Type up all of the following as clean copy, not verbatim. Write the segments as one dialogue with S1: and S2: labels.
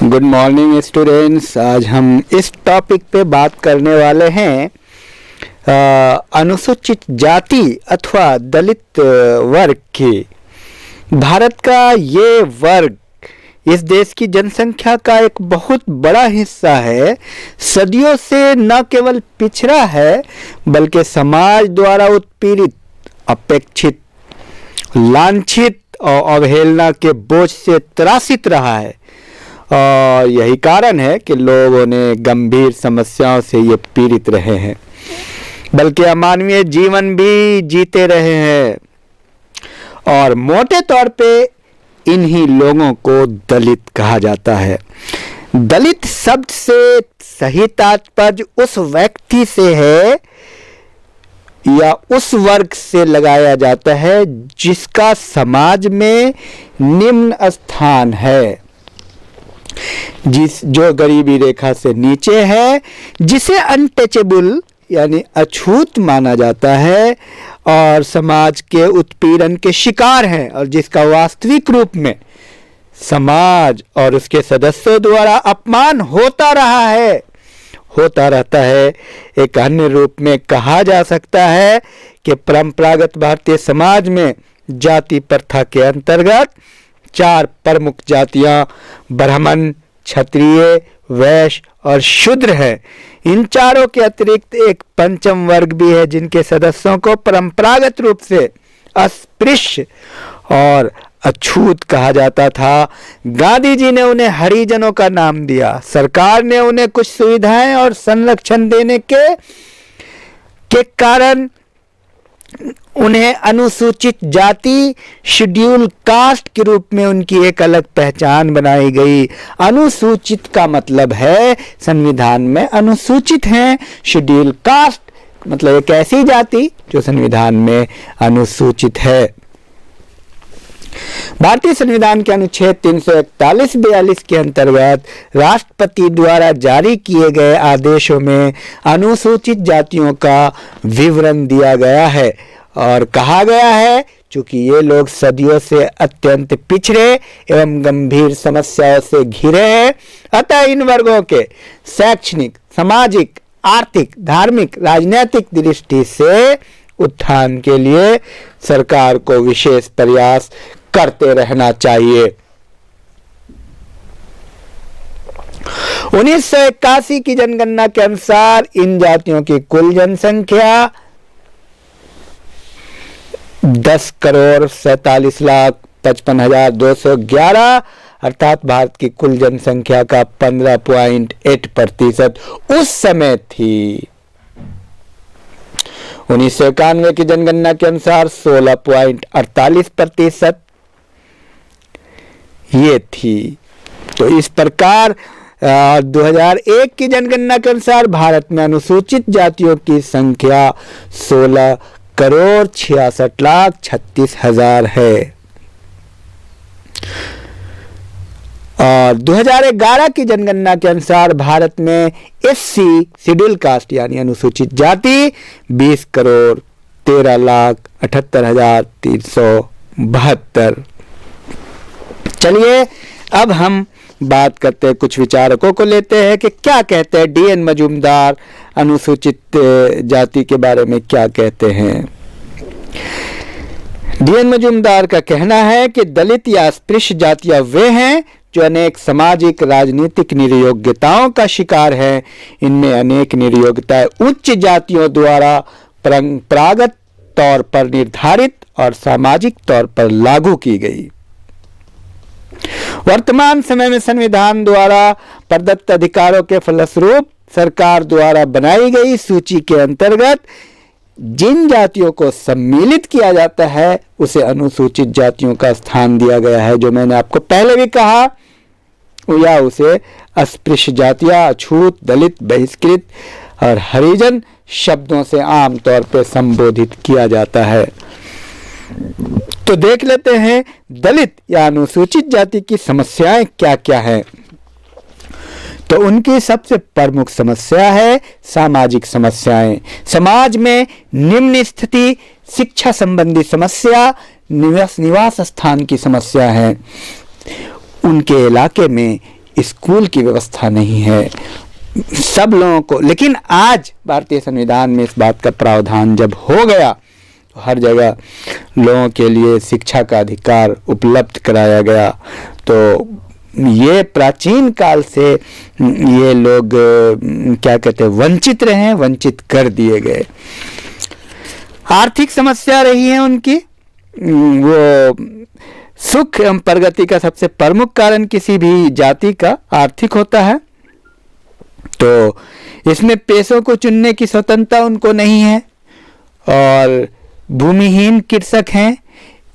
S1: Good morning students. आज हम इस टॉपिक पे बात करने वाले हैं अनुसूचित जाति अथवा दलित वर्ग की। भारत का ये वर्ग इस देश की जनसंख्या का एक बहुत बड़ा हिस्सा है। सदियों से न केवल पिछड़ा है बल्कि समाज द्वारा उत्पीड़ित, अपेक्षित, लांछित और अवहेलना के बोझ से त्रासित रहा है। और यही कारण है कि लोग उन्हें गंभीर समस्याओं से ये पीड़ित रहे हैं, बल्कि अमानवीय जीवन भी जीते रहे हैं। और मोटे तौर पे इन्हीं लोगों को दलित कहा जाता है। दलित शब्द से सही तात्पर्य उस व्यक्ति से है या उस वर्ग से लगाया जाता है जिसका समाज में निम्न स्थान है, जो गरीबी रेखा से नीचे है, जिसे अनटचेबल यानी अछूत माना जाता है और समाज के उत्पीड़न के शिकार है, और जिसका वास्तविक रूप में समाज और उसके सदस्यों द्वारा अपमान होता रहता है। एक अन्य रूप में कहा जा सकता है कि परंपरागत भारतीय समाज में जाति प्रथा के अंतर्गत 4 प्रमुख जातियां ब्राह्मण, क्षत्रिय, वैश्य और शूद्र है। इन चारों के अतिरिक्त एक पंचम वर्ग भी है जिनके सदस्यों को परंपरागत रूप से अस्पृश्य और अछूत कहा जाता था। गांधी जी ने उन्हें हरिजनों का नाम दिया। सरकार ने उन्हें कुछ सुविधाएं और संरक्षण देने के कारण उन्हें अनुसूचित जाति, शेड्यूल कास्ट के रूप में उनकी एक अलग पहचान बनाई गई। अनुसूचित का मतलब है संविधान में अनुसूचित हैं। शेड्यूल कास्ट मतलब एक ऐसी जाति जो संविधान में अनुसूचित है। भारतीय संविधान के अनुच्छेद 341-42 के अंतर्गत राष्ट्रपति द्वारा जारी किए गए आदेशों में अनुसूचित जातियों का विवरण दिया गया है और कहा गया है चूंकि ये लोग सदियों से अत्यंत पिछड़े एवं गंभीर समस्याओं से घिरे हैं, अतः इन वर्गों के शैक्षणिक, सामाजिक, आर्थिक, धार्मिक, राजनीतिक दृष्टि से उत्थान के लिए सरकार को विशेष प्रयास करते रहना चाहिए। 1981 की जनगणना के अनुसार इन जातियों की कुल जनसंख्या 10,47,55,211 अर्थात भारत की कुल जनसंख्या का 15.8% उस समय थी। 1991 की जनगणना के अनुसार 16.48% ये थी। तो इस प्रकार 2001 की जनगणना के अनुसार भारत में अनुसूचित जातियों की संख्या 16,66,36,000 है। और 2011 की जनगणना के अनुसार भारत में एससी, शेड्यूल कास्ट यानी अनुसूचित जाति 20,13,78,372। चलिए अब हम बात करते हैं, कुछ विचारकों को लेते हैं कि क्या कहते हैं डी.एन. मजूमदार अनुसूचित जाति के बारे में क्या कहते हैं। डी.एन. मजूमदार का कहना है कि दलित या अस्पृश्य जातियां वे हैं जो अनेक सामाजिक, राजनीतिक निर्योग्यताओं का शिकार हैं। इनमें अनेक निर्योग्यताएं उच्च जातियों द्वारा परंपरागत तौर पर निर्धारित और सामाजिक तौर पर लागू की गई। वर्तमान समय में संविधान द्वारा प्रदत्त अधिकारों के फलस्वरूप सरकार द्वारा बनाई गई सूची के अंतर्गत जिन जातियों को सम्मिलित किया जाता है उसे अनुसूचित जातियों का स्थान दिया गया है। जो मैंने आपको पहले भी कहा, या उसे अस्पृश्य जातियां, अछूत, दलित, बहिष्कृत और हरिजन शब्दों से आमतौर पर संबोधित किया जाता है। तो देख लेते हैं दलित या अनुसूचित जाति की समस्याएं क्या क्या हैं। तो उनकी सबसे प्रमुख समस्या है सामाजिक समस्याएं। समाज में निम्न स्थिति, शिक्षा संबंधी समस्या, निवास स्थान की समस्या है। उनके इलाके में स्कूल की व्यवस्था नहीं है सब लोगों को। लेकिन आज भारतीय संविधान में इस बात का प्रावधान जब हो गया तो हर जगह लोगों के लिए शिक्षा का अधिकार उपलब्ध कराया गया। तो ये प्राचीन काल से ये लोग क्या कहते हैं, वंचित रहे, वंचित कर दिए गए। आर्थिक समस्या रही है उनकी, वो सुख एवं प्रगति का सबसे प्रमुख कारण किसी भी जाति का आर्थिक होता है। तो इसमें पेशों को चुनने की स्वतंत्रता उनको नहीं है, और भूमिहीन कृषक हैं,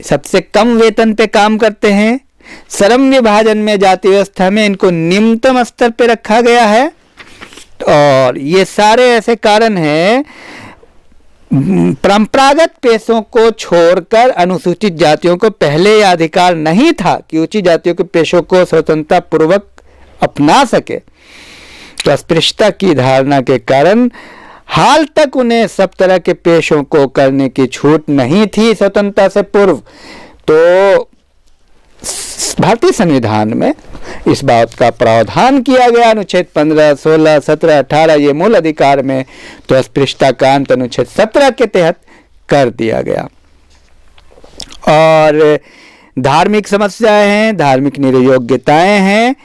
S1: सबसे कम वेतन पे काम करते हैं। श्रम विभाजन में जाति व्यवस्था में इनको निम्नतम स्तर पे रखा गया है। और ये सारे ऐसे कारण हैं। परंपरागत पेशों को छोड़कर अनुसूचित जातियों को पहले यह अधिकार नहीं था कि उच्च जातियों के पेशों को स्वतंत्रता पूर्वक अपना सके। तो अस्पृश्यता की धारणा के कारण हाल तक उन्हें सब तरह के पेशों को करने की छूट नहीं थी स्वतंत्रता से पूर्व। तो भारतीय संविधान में इस बात का प्रावधान किया गया अनुच्छेद 15, 16, 17, 18 ये मूल अधिकार में। तो अस्पृश्यता का अंत अनुच्छेद 17 के तहत कर दिया गया। और धार्मिक समस्याएं हैं, धार्मिक निरयोग्यताएं हैं।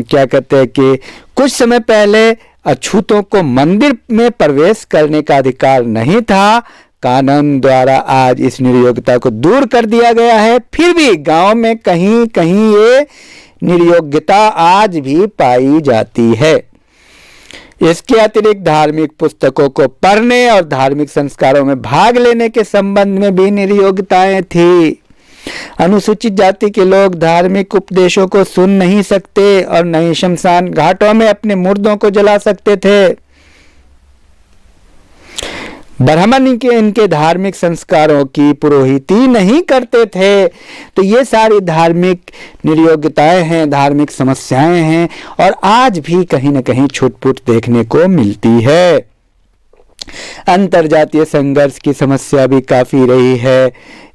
S1: क्या कहते हैं कि कुछ समय पहले अछूतों को मंदिर में प्रवेश करने का अधिकार नहीं था। कानून द्वारा आज इस निरयोग्यता को दूर कर दिया गया है। फिर भी गांव में कहीं कहीं ये निरयोग्यता आज भी पाई जाती है। इसके अतिरिक्त धार्मिक पुस्तकों को पढ़ने और धार्मिक संस्कारों में भाग लेने के संबंध में भी निरयोग्यताएं थी। अनुसूचित जाति के लोग धार्मिक उपदेशों को सुन नहीं सकते और न ही शमशान घाटों में अपने मुर्दों को जला सकते थे। ब्राह्मण इनके धार्मिक संस्कारों की पुरोहिती नहीं करते थे। तो ये सारी धार्मिक निरयोग्यताएं हैं, धार्मिक समस्याएं हैं, और आज भी कहीं न कहीं छूट-फूट देखने को मिलती है। अंतरजातीय संघर्ष की समस्या भी काफी रही है।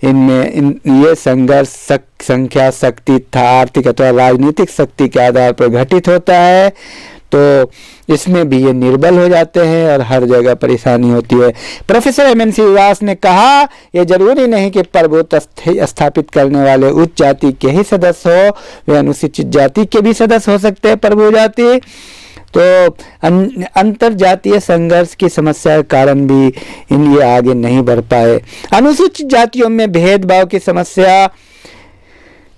S1: ये संघर्ष संख्या, शक्ति तथा आर्थिक अथवा राजनीतिक शक्ति के आधार पर घटित होता है। तो इसमें भी ये निर्बल हो जाते हैं और हर जगह परेशानी होती है। प्रोफेसर MN व्यास ने कहा, यह जरूरी नहीं कि प्रभुत्व स्थापित करने वाले उच्च जाति के ही सदस्य हो, वे अनुसूचित जाति के भी सदस्य हो सकते हैं प्रभु जाति। तो अंतर जातीय संघर्ष की समस्या के कारण भी ये आगे नहीं बढ़ पाए। अनुसूचित जातियों में भेदभाव की समस्या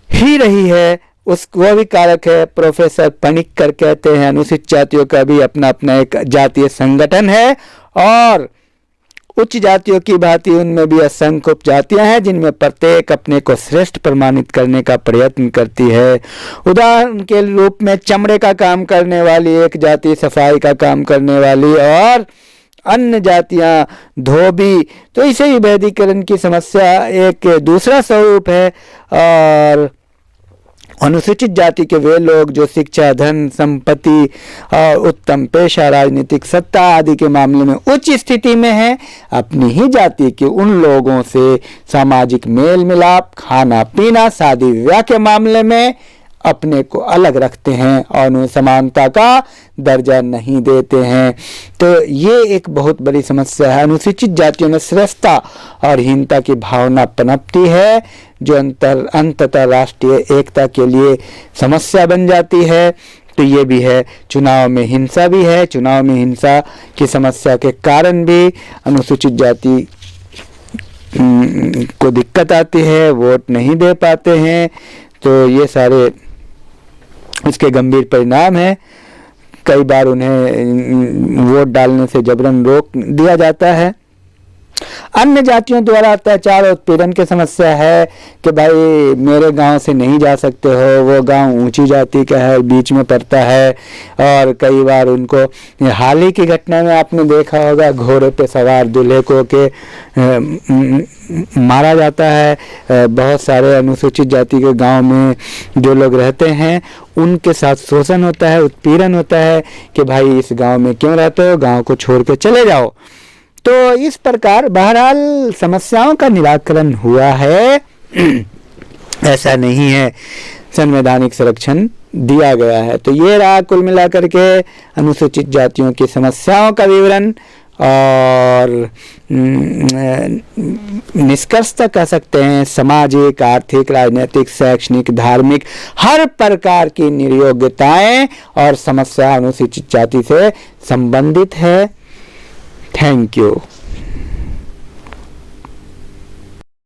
S1: ही रही है, वह भी कारक है। प्रोफेसर पनिक्कर कहते हैं अनुसूचित जातियों का भी अपना अपना एक जातीय संगठन है, और उच्च जातियों की भांति उनमें भी असंख्य उपजातियां हैं जिनमें प्रत्येक अपने को श्रेष्ठ प्रमाणित करने का प्रयत्न करती है। उदाहरण के रूप में चमड़े का काम करने वाली एक जाति, सफाई का काम करने वाली, और अन्य जातियां धोबी। तो इसे ही वैदिकरण की समस्या एक दूसरा स्वरूप है। और अनुसूचित जाति के वे लोग जो शिक्षा, धन, संपत्ति और उत्तम पेशा, राजनीतिक सत्ता आदि के मामले में उच्च स्थिति में हैं, अपनी ही जाति के उन लोगों से सामाजिक मेल मिलाप, खाना पीना, शादी विवाह के मामले में अपने को अलग रखते हैं और उन्हें समानता का दर्जा नहीं देते हैं। तो ये एक बहुत बड़ी समस्या है। अनुसूचित जातियों में श्रेष्ठता और हीनता की भावना पनपती है, जो अंततः राष्ट्रीय एकता के लिए समस्या बन जाती है। तो ये भी है। चुनाव में हिंसा भी है। चुनाव में हिंसा की समस्या के कारण भी अनुसूचित जाति को दिक्कत आती है, वोट नहीं दे पाते हैं। तो ये सारे इसके गंभीर परिणाम हैं। कई बार उन्हें वोट डालने से जबरन रोक दिया जाता है। अन्य जातियों द्वारा अत्याचार और उत्पीड़न की समस्या है कि भाई मेरे गांव से नहीं जा सकते हो, वो गांव ऊंची जाति का है, बीच में पड़ता है। और कई बार उनको, हाल ही की घटना में आपने देखा होगा, घोड़े पे सवार दूल्हे को के मारा जाता है। बहुत सारे अनुसूचित जाति के गांव में जो लोग रहते हैं उनके साथ शोषण होता है, उत्पीड़न होता है कि भाई इस गांव में क्यों रहते हो, गांव को छोड़ के चले जाओ। तो इस प्रकार बहरहाल समस्याओं का निराकरण हुआ है, ऐसा नहीं है। संवैधानिक संरक्षण दिया गया है। तो ये रहा कुल मिलाकर के अनुसूचित जातियों की समस्याओं का विवरण, और निष्कर्षतः कह सकते हैं सामाजिक, आर्थिक, राजनीतिक, शैक्षणिक, धार्मिक हर प्रकार की नियोग्यताएं और समस्या अनुसूचित जाति से संबंधित है। Thank you.